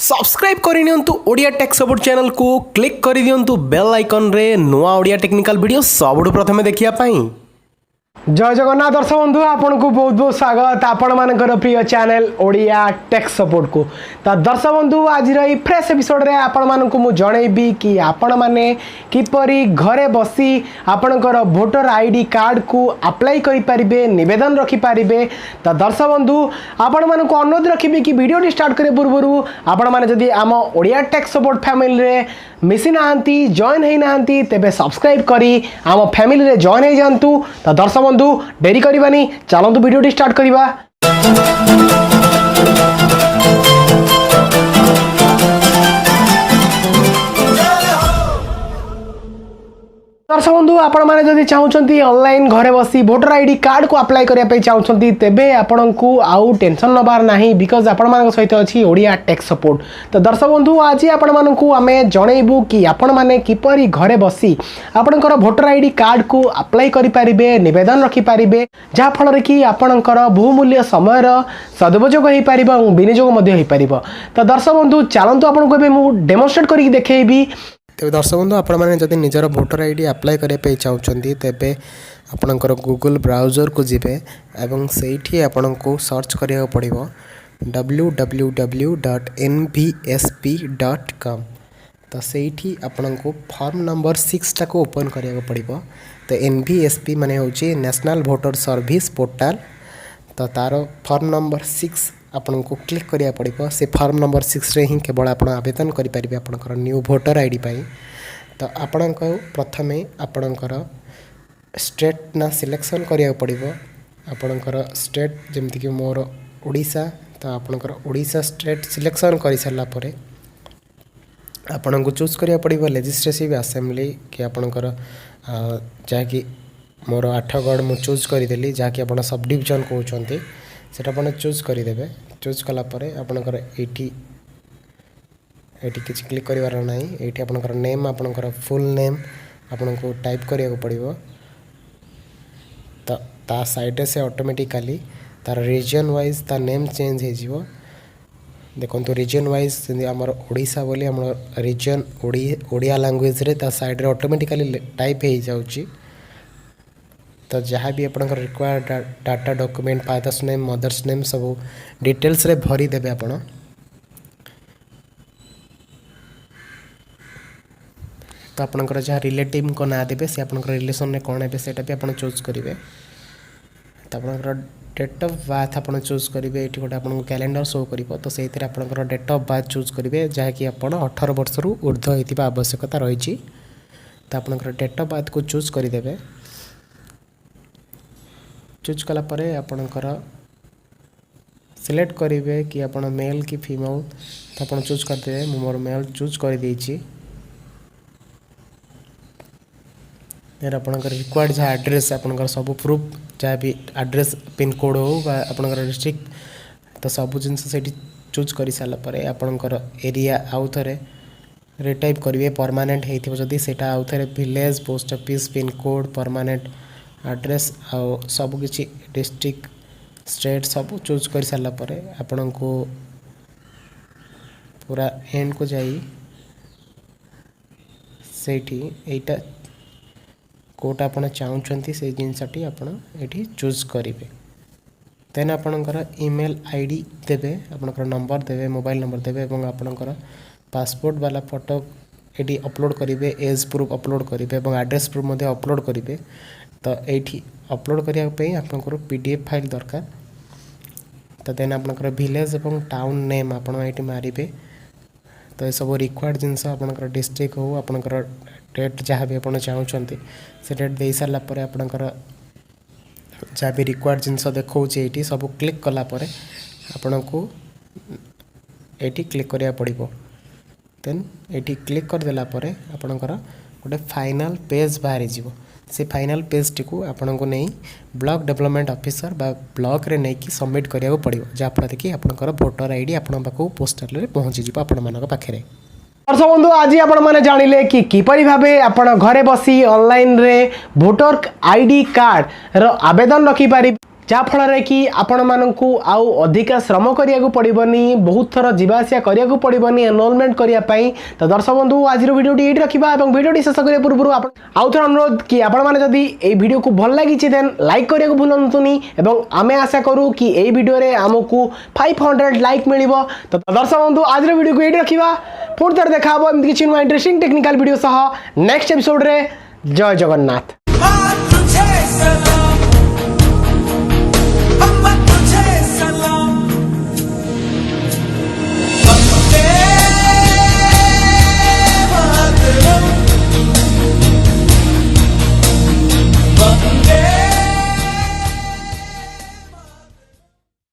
Subscribe करनियंतु Odia tech support channel को click कर दियंतु बेल आइकन रे नुआ ओडिया टेक्निकल वीडियो सबुठु प्रथमे देखिया पाई। जय जगन्नाथ दर्शक बंधु आपन को बहुत बहुत स्वागत आपण मानकर प्रिय चैनल ओडिया टेक सपोर्ट को। तो दर्शक बंधु आज रही फ्रेश एपिसोड रे आपण मान को मु जणैबी कि आपण माने किपरि घरे बसी आपणकर वोटर आईडी कार्ड को अप्लाई करि परिबे, निवेदन रखि परिबे। तो दर्शक बंधु आपण मान को अनुरोध रखिबे कि वीडियो स्टार्ट करे पूर्व आपण माने जदि आम ओडिया टेक सपोर्ट फैमिली रे मिसी नांती जॉइन है नांती तेबे सब्सक्राइब करी आम फैमिली रे जॉइन हो जांतु। तो दर्शक बंधु डेरी करबानी चलतु वीडियो स्टार्ट करबा। दर्शक बंधु आपण मैंने जदि चाहते ऑनलाइन घरे बसी वोटर आईडी कार्ड को अप्लाई करने चाहते तेबे आपण को आउ टेंशन नबार नहीं बिकज आपण मान सहित अच्छी ओडिया टेक सपोर्ट। तो दर्शक बंधु आज आपण मान को आमे जनइबू कि आपण माने किपरि घरे बसी आपणकर वोटर आईडी कार्ड को अप्लाई करि परिबे, निवेदन रखि परिबे, जहा फल रे कि आपणकर बहुमूल्य समय सदुपयोग हो पारिबो और विनियोग मध्ये हो पारिबो। तो दर्शक बंधु चलंतु आपण को मु डेमोन्स्ट्रेट करि देखेबी। तेज दर्शक बंधु आपने निजर भोटर आईडी अप्लाई करने चाहते तेबे आपणकर गूगल ब्राउजर को जीवे एवं से आपन को सर्च करिया पड़िबो www.nvsp.com। तो सेठी आपन को फॉर्म नंबर 6 टाको ओपन करिया पड़िबो। तो NVSP माने होची नेशनल वोटर सर्विस पोर्टल। तो तार फॉर्म नंबर 6 आपन को क्लिक करिया पड़िबो। से फॉर्म नंबर 6 रे ही केवल आपण आवेदन करि परिबे आपनकर न्यू वोटर आईडी पाई। तो आपण को प्रथमे आपनकर स्टेट ना सिलेक्शन करिया पड़िबो। आपनकर स्टेट जेमति कि मोर ओडिशा। तो आपनकर ओडिशा स्टेट सिलेक्शन करि सारला परे आपन को चूज करिया पड़िबो लेजिस्लेटिव असेंबली कि आपनकर जा कि मोर 8गढ़ मु चूज करिदेली जा कि आपण सब डिवीजन कहउचंती सेटा अपन चूज करदेवे। चूज कलापर आपणकर ये किसी क्लिक कर ना ये आपणकर नेम आपणकर फुल नेम आपन को टाइप करिया पड़िबो। तो ता साइड से ऑटोमेटिकली तार रीजन वाइज ता नेम चेंज हो जिवो। देखो रीजन वाइज आमर ओडिशा बोली आम रीजन ओडिया लैंग्वेज रे ता साइड रे ऑटोमेटिकली टाइप हो जाउची। तो जहाँ भी आपन required data document father's name mother's name सब डिटेल्स रे भरी देबे आपण। तो आपनकर जहाँ रिलेटिव को ना देबे से आपनकर रिलेशन में कौन है सेटा भी आपन चूज करिवे। तो आपनकर डेट ऑफ बर्थ आपन चूज करिवे। एठी गोटे आपन कैलेंडर शो करिवो। तो सेहि तरह आपनकर डेट ऑफ बर्थ चूज करिवे जहाँ कि आपन 18 वर्ष रु ऊर्ध्व हेतिबा आवश्यकता रही। तो आपनकर डेट ऑफ बर्थ को चूज करि देबे। चूज कला परे आपणकर सिलेक्ट करेंगे कि आप मेल कि फीमेल। तो आप चूज करदे मोर मेल चूज कर देछि। फिर आपणकर रिक्वायर्ड जहाँ एड्रेस आपणकर सब प्रूफ जहाँ भी एड्रेस पिन कोड हो आपणकर डिस्ट्रिक्ट तो सब जिनस से चूज कर सारा परे आपणकर एरिया आउ थे रिटाइप करेंगे परमानेंट होती जदि सेटा आउ थे village post office pin code permanent address आउ सब किसी डिस्ट्रिक्ट स्टेट सब चूज कर सारा परे आपन को पूरा एंड को जाई सेठी एटा कोटा आपन चाहउछंती से जिनसटी आपन एठी चूज करिवे। देन आपनकर ईमेल आईडी देबे, आपनकर नंबर देबे, मोबाइल नंबर देबे एवं आपनकर पासपोर्ट वाला फोटो एठी अपलोड करिवे, एज प्रूफ अपलोड करिवे एवं एड्रेस प्रूफ मध्ये अपलोड करिवे। तो ये अपलोड करने आपंकर PDF फाइल दरकार। तो देन आपंकर विलेज और टाउन नेम आप मारे। तो ये सब रिक्वायर्ड जिनस आपंकर डिस्ट्रिक्ट हो आपंकर डेट जहाँ भी आप चाहते से डेट दे सारापर आपंकर जहाँ भी रिक्वायर्ड जिनस देखा ये सब क्लिक कलापर आपण को ये क्लिक करा पड़ो। देन ये क्लिक करदेला आपंकर गोटे फाइनल पेज बाहरी जीवो। से फाइनल पेज टी को आपन को नहीं ब्लॉक डेवलपमेंट ऑफिसर बा ब्लॉक रे नहीं कि सबमिट करिया पड़ो जहाँ फल कि आपनकर वोटर आईडी आपन पाखु पोस्टल रे पहुँची जीव आपण मानक पाखरे। दर्शक बंधु आज आपण माने जानिले कि किपरि भाबे आपण घरे बसी ऑनलाइन रे वोटर आईडी कार्ड रो आवेदन रखि पारि। ଯାହାଫଳରେ କି ଆପଣମାନଙ୍କୁ ଆଉ ଅଧିକା ଶ୍ରମ କରିବାକୁ ପଡ଼ିବନି, ବହୁତ ଥର ଯିବା ଆସିବା କରିବାକୁ ପଡ଼ିବନି ଏନରୋଲମେଣ୍ଟ କରିବା ପାଇଁ। ତ ଦର୍ଶକ ବନ୍ଧୁ ଆଜିର ଭିଡ଼ିଓଟି ଏଇଠି ରଖିବା ଏବଂ ଭିଡ଼ିଓଟି ଶେଷ କରିବା ପୂର୍ବରୁ ଆଉ ଥରେ ଅନୁରୋଧ କି ଆପଣମାନେ ଯଦି এই ভিডিওକୁ ଭଲ ଲାଗିଛି ଦେନ୍ ଲାଇକ୍ କରିବାକୁ ଭୁଲନ୍ତୁନି ଏବଂ ଆମେ ଆଶା କରୁ କି এই ଭିଡ଼ିଓରେ ଆମକୁ 500 ଲାଇକ୍ ମିଳିବ। ତ ଦର୍ଶକ ବନ୍ଧୁ ଆଜିର ଭିଡ଼ିଓକୁ ଏଇଠି ରଖିବା, ପୁଣି ଥରେ ଦେଖା ହେବ ଏମିତି କିଛି ନୂଆ ଇଣ୍ଟରେଷ୍ଟିଂ ଟେକ୍ନିକାଲ ଭିଡ଼ିଓ ସହ ନେକ୍ସଟ ଏପିସୋଡରେ। ଜୟ ଜଗନ୍ନାଥ।